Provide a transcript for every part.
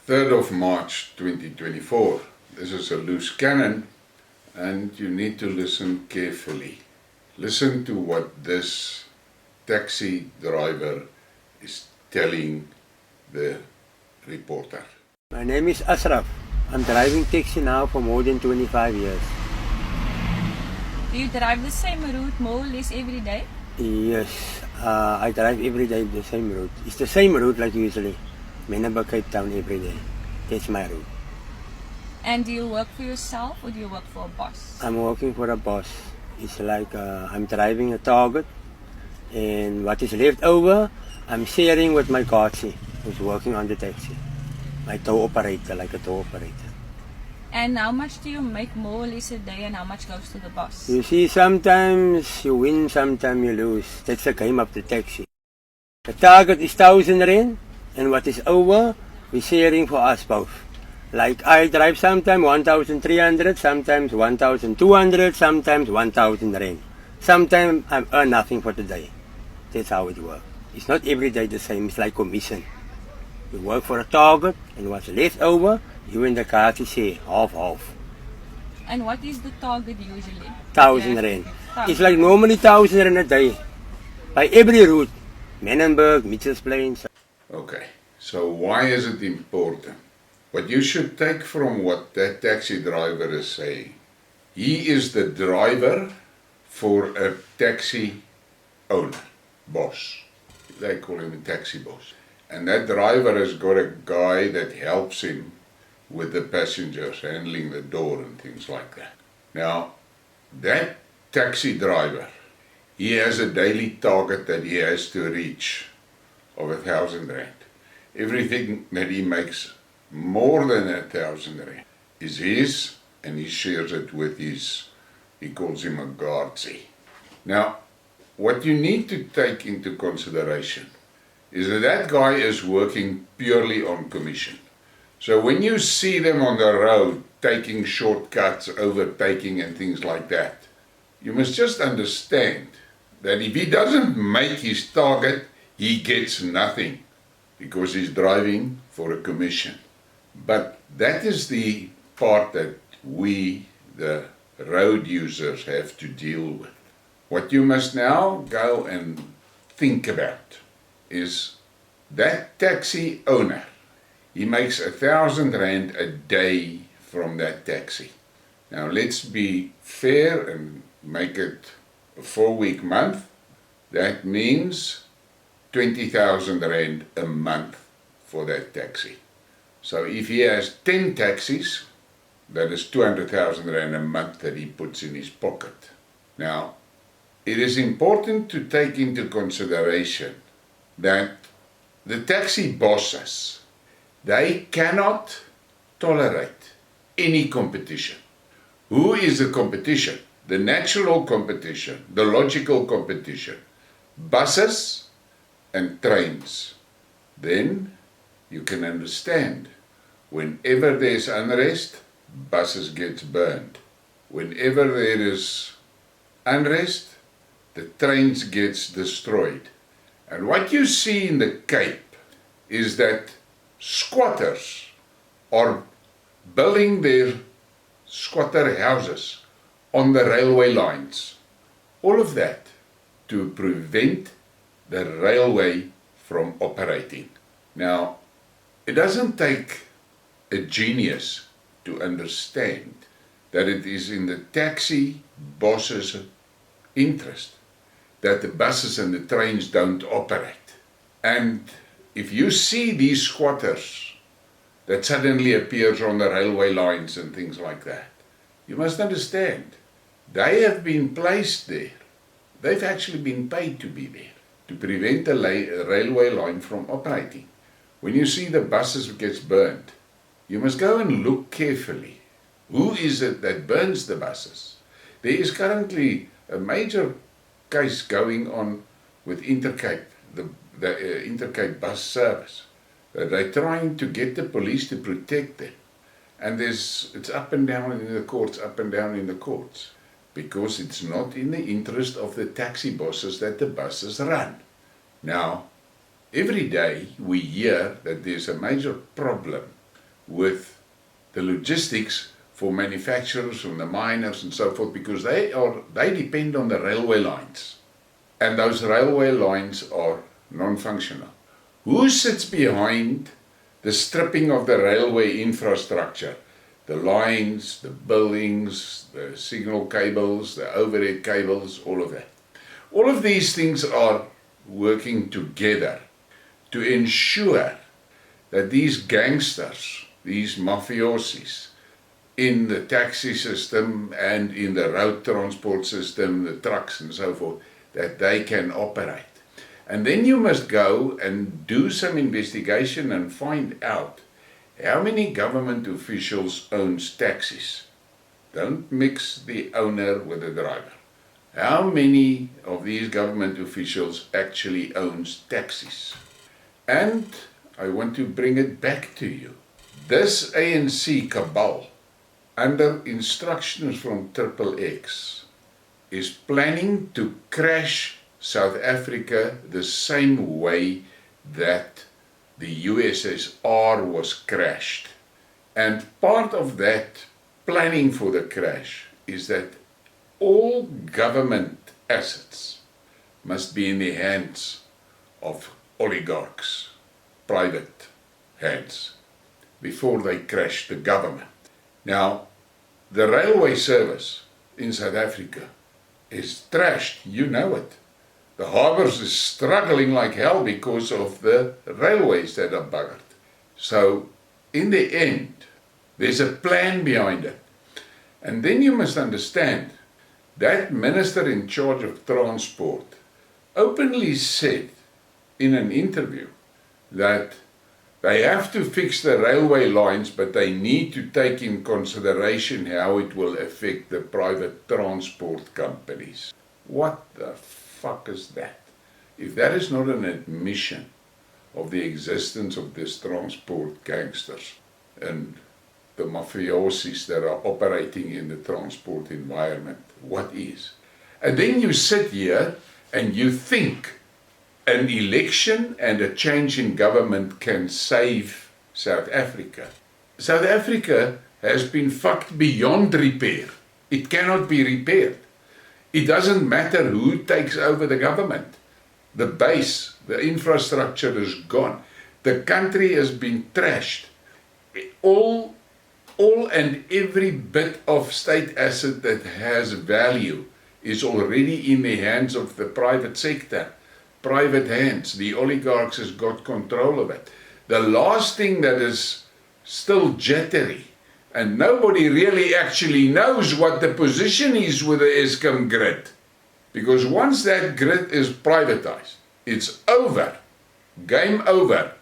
3rd of March 2024. This is a loose cannon and you need to listen carefully. Listen to what this taxi driver is telling the reporter. My name is Ashraf. I'm driving taxi now for more than 25 years. Do you drive the same route more or less every day? Yes, I drive every day the same route. It's the same route like usually. Menenberg, Cape Town every day. That's my route. And do you work for yourself or do you work for a boss? I'm working for a boss. It's like I'm driving a target, and what is left over, I'm sharing with my guardsy who's working on the taxi. My tow operator, like a tow operator. And how much do you make more or less a day and how much goes to the boss? You see, sometimes you win, sometimes you lose. That's the game of the taxi. The target is 1,000 rand, and what is over, we're sharing for us both. Like I drive sometimes 1,300, sometimes 1,200, sometimes 1,000 rand. Sometimes I earn nothing for the day. That's how it works. It's not every day the same, it's like commission. You work for a target, and what's left over, you and the car to share, half-half. And what is the target usually? 1,000 rand. It's like normally 1,000 rand a day. By every route, Menenberg, Mitchells Plains. Okay, so why is it important? What you should take from what that taxi driver is saying, he is the driver for a taxi owner, boss. They call him a taxi boss. And that driver has got a guy that helps him with the passengers, handling the door and things like that. Now, that taxi driver, he has a daily target that he has to reach of 1,000 rand. Everything that he makes more than 1,000 rand is his, and he shares it with his, he calls him a guardsy. Now, what you need to take into consideration is that that guy is working purely on commission. So when you see them on the road taking shortcuts, overtaking and things like that, you must just understand that if he doesn't make his target, he gets nothing because he's driving for a commission. But that is the part that we, the road users, have to deal with. What you must now go and think about is that taxi owner. He makes 1,000 rand a day from that taxi. Now let's be fair and make it a 4-week month. That means 20,000 rand a month for that taxi. So if he has 10 taxis, that is 200,000 rand a month that he puts in his pocket. Now, it is important to take into consideration that the taxi bosses, they cannot tolerate any competition. Who is the competition? The natural competition, the logical competition. Buses and trains. Then you can understand, whenever there's unrest, buses gets burned. Whenever there is unrest, the trains gets destroyed. And what you see in the Cape is that squatters are building their squatter houses on the railway lines. All of that to prevent the railway from operating. Now, it doesn't take a genius to understand that it is in the taxi boss's interest that the buses and the trains don't operate. And if you see these squatters that suddenly appears on the railway lines and things like that, you must understand, they have been placed there. They've actually been paid to be there, to prevent the railway line from operating. When you see the buses gets burned, you must go and look carefully. Who is it that burns the buses? There is currently a major case going on with Intercape, the Intercape bus service. They're trying to get the police to protect them. And it's up and down in the courts, up and down in the courts. Because it's not in the interest of the taxi bosses that the buses run. Now, every day we hear that there's a major problem with the logistics for manufacturers, from the miners and so forth, because they depend on the railway lines. And those railway lines are non-functional. Who sits behind the stripping of the railway infrastructure? The lines, the buildings, the signal cables, the overhead cables, all of that. All of these things are working together to ensure that these gangsters, these mafiosis, in the taxi system and in the road transport system, the trucks and so forth, that they can operate. And then you must go and do some investigation and find out how many government officials owns taxis. Don't mix the owner with the driver. How many of these government officials actually owns taxis? And I want to bring it back to you. This ANC cabal, under instructions from XXX, is planning to crash South Africa the same way that the USSR was crashed. And part of that planning for the crash is that all government assets must be in the hands of oligarchs, private hands, before they crash the government. Now, the railway service in South Africa is trashed, you know it. The harbours is struggling like hell because of the railways that are buggered. So, in the end, there's a plan behind it. And then you must understand, that minister in charge of transport openly said in an interview that they have to fix the railway lines, but they need to take in consideration how it will affect the private transport companies. What the fuck is that? If that is not an admission of the existence of these transport gangsters and the mafiosis that are operating in the transport environment, what is? And then you sit here and you think an election and a change in government can save South Africa. South Africa has been fucked beyond repair. It cannot be repaired. It doesn't matter who takes over the government. The base, the infrastructure is gone. The country has been trashed. All and every bit of state asset that has value is already in the hands of the private sector. Private hands. The oligarchs has got control of it. The last thing that is still jittery, and nobody really actually knows what the position is with the Eskom grid. Because once that grid is privatized, it's over. Game over.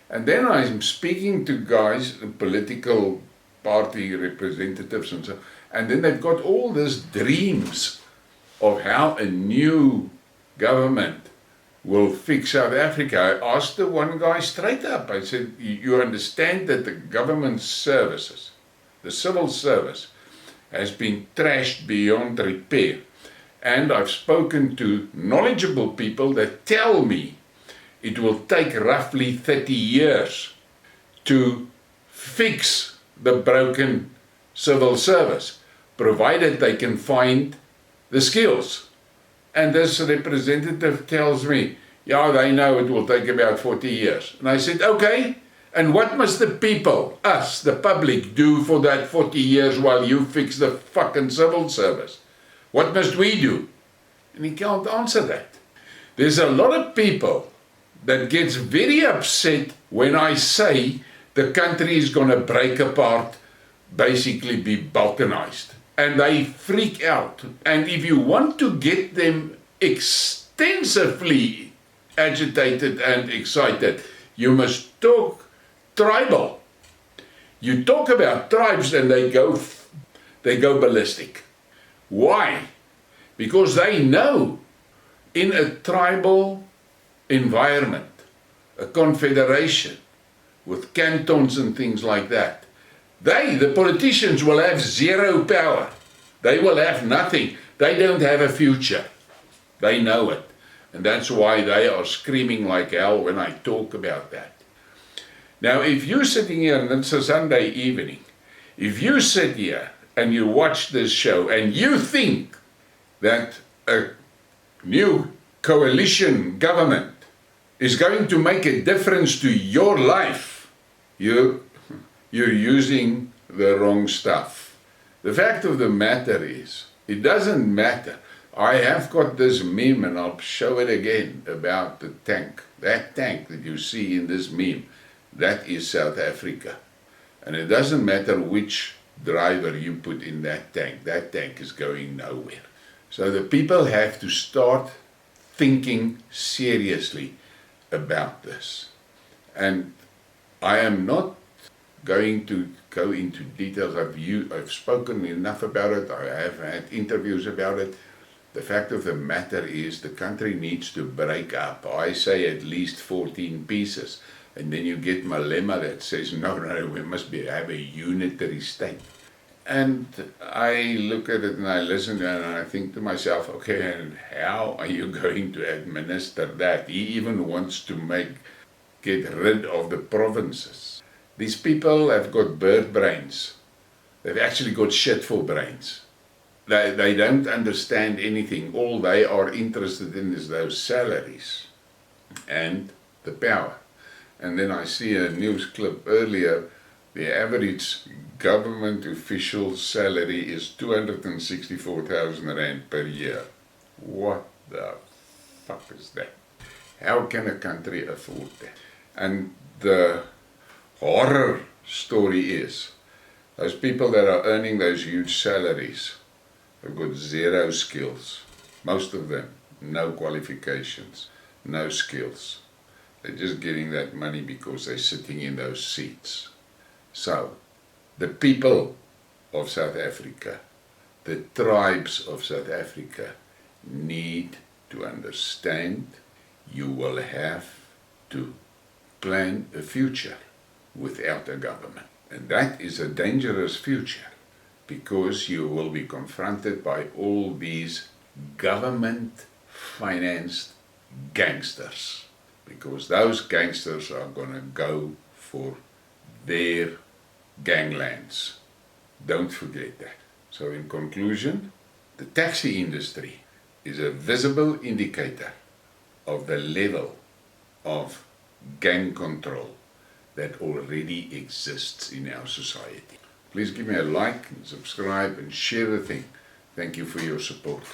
And then I'm speaking to guys, political party representatives and so, and then they've got all these dreams of how a new government will fix South Africa. I asked the one guy straight up, I said, you understand that the government services, the civil service, has been trashed beyond repair. And I've spoken to knowledgeable people that tell me it will take roughly 30 years to fix the broken civil service, provided they can find the skills. And this representative tells me, yeah, they know it will take about 40 years. And I said, okay, and what must the people, us, the public, do for that 40 years while you fix the fucking civil service? What must we do? And he can't answer that. There's a lot of people that gets very upset when I say the country is going to break apart, basically be balkanized. And they freak out. And if you want to get them extensively agitated and excited, you must talk tribal. You talk about tribes and they go ballistic. Why? Because they know in a tribal environment, a confederation with cantons and things like that, the politicians will have zero power. They will have nothing. They don't have a future. They know it. And that's why they are screaming like hell when I talk about that. Now, if you're sitting here, and it's a Sunday evening, if you sit here and you watch this show and you think that a new coalition government is going to make a difference to your life, you're using the wrong stuff. The fact of the matter is, it doesn't matter. I have got this meme, and I'll show it again, about the tank. That tank that you see in this meme, that is South Africa. And it doesn't matter which driver you put in that tank is going nowhere. So the people have to start thinking seriously about this. And I am not going to go into details. I've spoken enough about it. I have had interviews about it. The fact of the matter is the country needs to break up. I say at least 14 pieces. And then you get Malema that says, no, we must have a unitary state. And I look at it and I listen and I think to myself, okay, and how are you going to administer that? He even wants to get rid of the provinces. These people have got bird brains. They've actually got shitful brains. They don't understand anything. All they are interested in is those salaries and the power. And then I see a news clip earlier, the average government official salary is 264,000 Rand per year. What the fuck is that? How can a country afford that? And the horror story is, those people that are earning those huge salaries have got zero skills. Most of them, no qualifications, no skills. They're just getting that money because they're sitting in those seats. So, the people of South Africa, the tribes of South Africa, need to understand you will have to plan a future without a government. And that is a dangerous future, because you will be confronted by all these government-financed gangsters. Because those gangsters are going to go for their ganglands. Don't forget that. So in conclusion, the taxi industry is a visible indicator of the level of gang control that already exists in our society. Please give me a like and subscribe and share the thing. Thank you for your support.